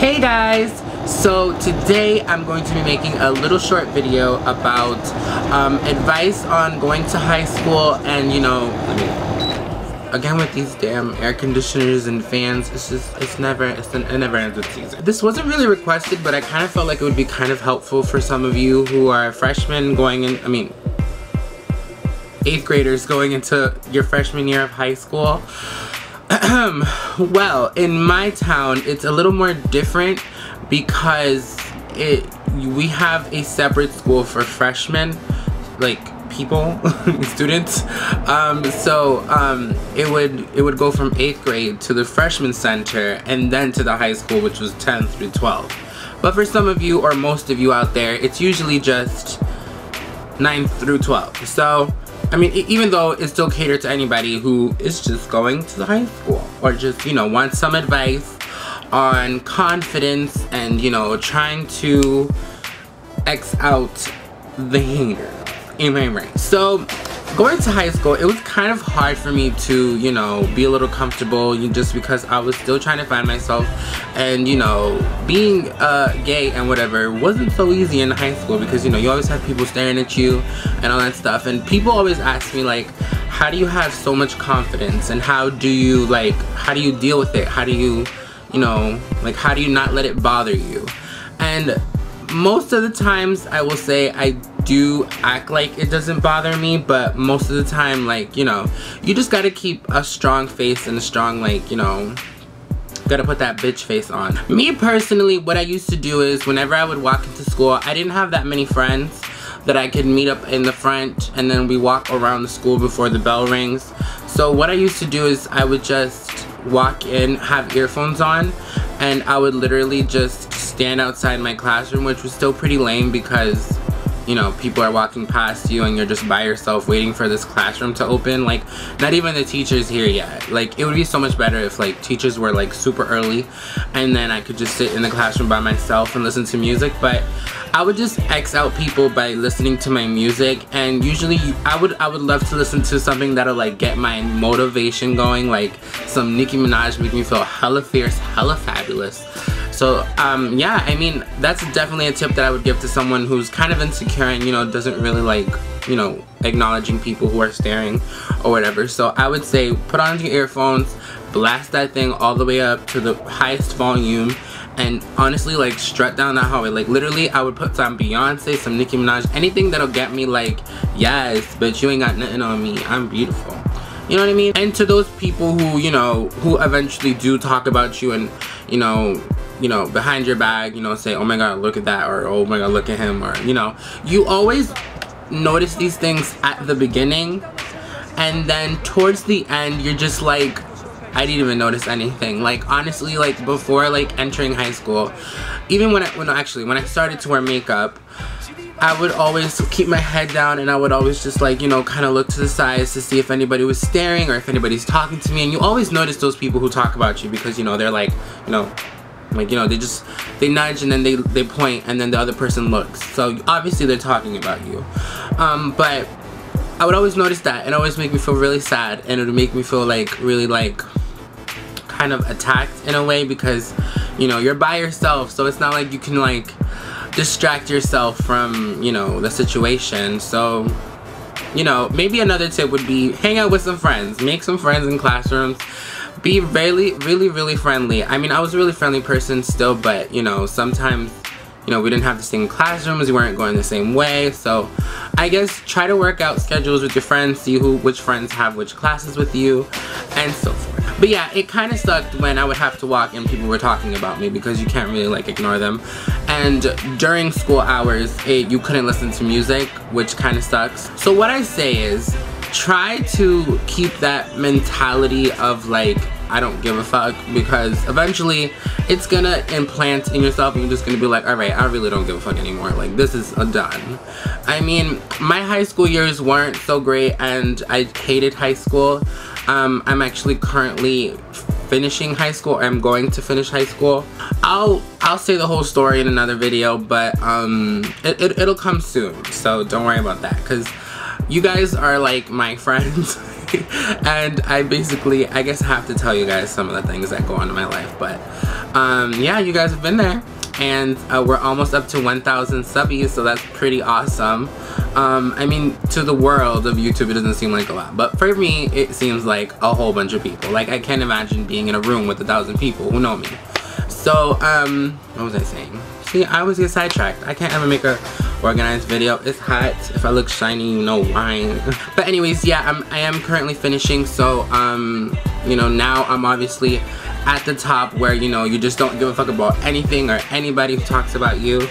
Hey guys! So today I'm going to be making a little short video about advice on going to high school, and you know, again with these damn air conditioners and fans, it never ends with season. This wasn't really requested, but I kind of felt like it would be kind of helpful for some of you who are freshmen going in, 8th graders going into your freshman year of high school. Well, in my town, it's a little more different because we have a separate school for freshmen, like people, students. It would go from 8th grade to the freshman center and then to the high school, which was 10th through 12th. But for some of you, or most of you out there, it's usually just 9th through 12th. So I mean, even though it's still catered to anybody who is just going to the high school or just, you know, wants some advice on confidence and, you know, trying to X out the hater. Am I right? So going to high school, it was kind of hard for me to, you know, be a little comfortable just because I was still trying to find myself, and, you know, being gay and whatever wasn't so easy in high school because, you know, you always have people staring at you and all that stuff, and people always ask me, like, how do you have so much confidence, and how do you deal with it? How do you, you know, like, how do you not let it bother you? And most of the times I will say I do act like it doesn't bother me, but most of the time, like, you know, you just gotta keep a strong face and a strong, like, you know, gotta put that bitch face on. Me personally, what I used to do is whenever I would walk into school, I didn't have that many friends that I could meet up in the front and then we walk around the school before the bell rings. So what I used to do is I would just walk in, have earphones on, and I would literally just stand outside my classroom, which was still pretty lame because, you know, people are walking past you and you're just by yourself waiting for this classroom to open. Like, not even the teacher's here yet. Like, it would be so much better if, like, teachers were, like, super early and then I could just sit in the classroom by myself and listen to music. But I would just X out people by listening to my music, and usually I would love to listen to something that'll, like, get my motivation going, like some Nicki Minaj, make me feel hella fierce, hella fabulous. So yeah, I mean, that's definitely a tip that I would give to someone who's kind of insecure and, you know, doesn't really like, you know, acknowledging people who are staring or whatever. So I would say put on your earphones, blast that thing all the way up to the highest volume, and honestly, like, strut down that hallway. Like, literally, I would put some Beyonce, some Nicki Minaj, anything that'll get me, like, yes, but you ain't got nothing on me, I'm beautiful. You know what I mean? And to those people who, you know, who eventually do talk about you and, you know, behind your back, you know, say, oh my god, look at that, or oh my god, look at him, or, you know, you always notice these things at the beginning, and then towards the end, you're just like, I didn't even notice anything. Like, honestly, like, before, like, entering high school, even when I started to wear makeup, I would always keep my head down, and I would always just, like, you know, kind of look to the sides to see if anybody was staring or if anybody's talking to me. And you always notice those people who talk about you because, you know, they're like, you know, they nudge and then they point and then the other person looks. So obviously they're talking about you. But I would always notice that, and it always make me feel really sad, and it would make me feel like really, like, kind of attacked in a way because, you know, you're by yourself, so it's not like you can, like, distract yourself from, you know, the situation. So, you know, maybe another tip would be hang out with some friends, make some friends in classrooms, be really friendly. I mean, I was a really friendly person still, but, you know, sometimes, you know, we didn't have the same classrooms, we weren't going the same way, so I guess try to work out schedules with your friends, see which friends have which classes with you, and so forth. But yeah, it kind of sucked when I would have to walk and people were talking about me because you can't really, like, ignore them. And during school hours, you couldn't listen to music, which kind of sucks. So what I say is, try to keep that mentality of, like, I don't give a fuck, because eventually it's gonna implant in yourself and you're just gonna be like, alright, I really don't give a fuck anymore. Like, this is done. I mean, my high school years weren't so great and I hated high school. I'm actually currently finishing high school. I'm going to finish high school. I'll say the whole story in another video, but it'll come soon, so don't worry about that, because you guys are, like, my friends And I basically, I guess I have to tell you guys some of the things that go on in my life. But yeah, you guys have been there. And we're almost up to 1,000 subbies, so that's pretty awesome. I mean, to the world of YouTube, it doesn't seem like a lot, but for me, it seems like a whole bunch of people. Like, I can't imagine being in a room with 1,000 people who know me. So, what was I saying? See, I always get sidetracked. I can't ever make a organized video. It's hot. If I look shiny, you know why. But anyways, yeah, I am currently finishing, so, you know, now I'm obviously at the top where, you know, you just don't give a fuck about anything or anybody who talks about you.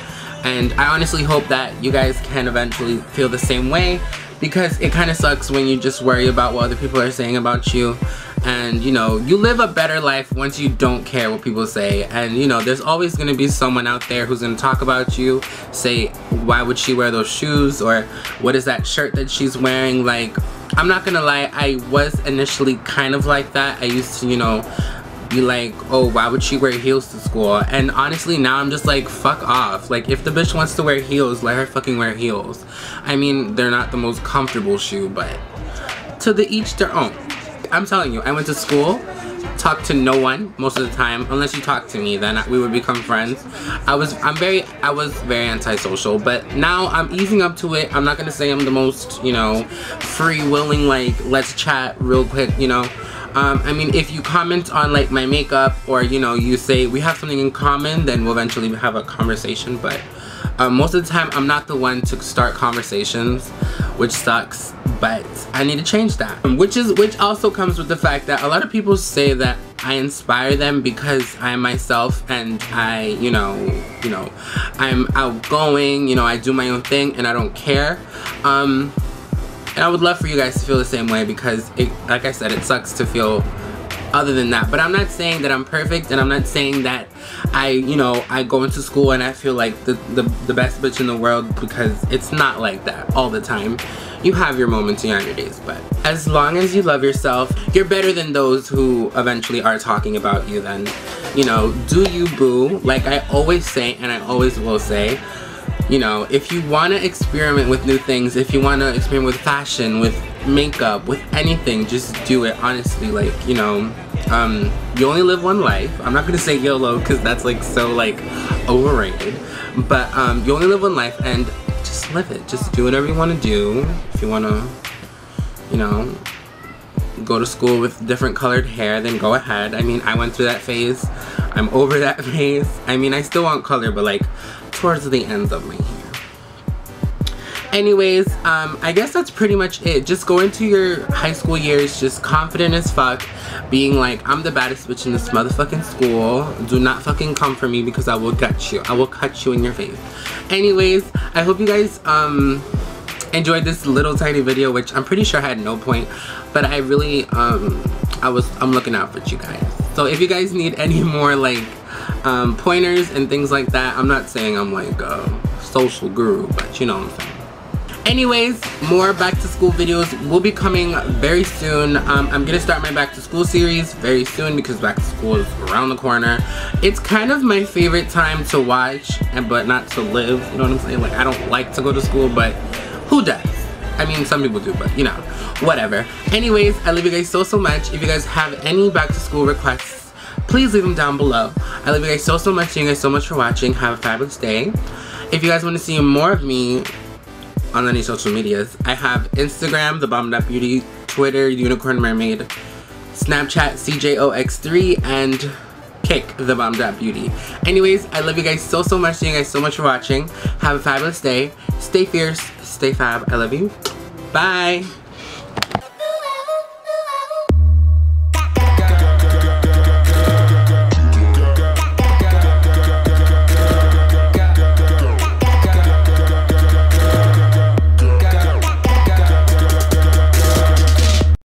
And I honestly hope that you guys can eventually feel the same way, because it kind of sucks when you just worry about what other people are saying about you. And, you know, you live a better life once you don't care what people say. And, you know, there's always going to be someone out there who's going to talk about you, say, why would she wear those shoes, or what is that shirt that she's wearing? Like, I'm not gonna lie, I was initially kind of like that. I used to, you know, be like, oh, why would she wear heels to school? And honestly, now I'm just like, fuck off. Like, if the bitch wants to wear heels, let her fucking wear heels. I mean, they're not the most comfortable shoe, but to the each their own. I'm telling you, I went to school, talked to no one most of the time. Unless you talk to me, then we would become friends. I was very antisocial, but now I'm easing up to it. I'm not gonna say I'm the most, you know, free-willing, like, let's chat real quick, you know. I mean, if you comment on, like, my makeup, or, you know, you say we have something in common, then we'll eventually have a conversation. But most of the time, I'm not the one to start conversations, which sucks, but I need to change that. Which also comes with the fact that a lot of people say that I inspire them because I am myself, and I, you know, I'm outgoing, you know, I do my own thing, and I don't care. And I would love for you guys to feel the same way, because it, like I said, it sucks to feel other than that. But I'm not saying that I'm perfect, and I'm not saying that you know, I go into school and I feel like the best bitch in the world, because it's not like that all the time. You have your moments, you have your days, but as long as you love yourself, you're better than those who eventually are talking about you. Then, you know, do you, boo. Like I always say, and I always will say, you know, if you want to experiment with new things, if you want to experiment with fashion, with makeup, with anything, just do it, honestly. Like, you know, you only live one life. I'm not gonna say YOLO, because that's like so like overrated, but you only live one life, and just live it. Just do whatever you want to do. If you want to, you know, go to school with different colored hair, then go ahead. I mean, I went through that phase. I'm over that phase. I mean, I still want color, but like towards the ends of my hair. Anyways, I guess that's pretty much it. Just go into your high school years just confident as fuck, being like, I'm the baddest bitch in this motherfucking school. Do not fucking come for me, because I will gut you. I will cut you in your face. Anyways, I hope you guys enjoyed this little tiny video, which I'm pretty sure had no point, but I really I'm looking out for you guys. So if you guys need any more like pointers and things like that, I'm not saying I'm like a social guru, but you know what I'm saying. Anyways, more back to school videos will be coming very soon. I'm gonna start my back to school series very soon, because back to school is around the corner. It's kind of my favorite time to watch, but not to live, you know what I'm saying? Like, I don't like to go to school, but who does? I mean, some people do, but you know, whatever. Anyways, I love you guys so much. If you guys have any back to school requests, please leave them down below. I love you guys so much. Thank you guys so much for watching. Have a fabulous day. If you guys want to see more of me on any social medias, I have Instagram, TheBomb.Beauty, Twitter, Unicorn Mermaid, Snapchat, CJOX3, and Kick, TheBomb.Beauty. Anyways, I love you guys so much. Thank you guys so much for watching. Have a fabulous day. Stay fierce, stay fab. I love you. Bye.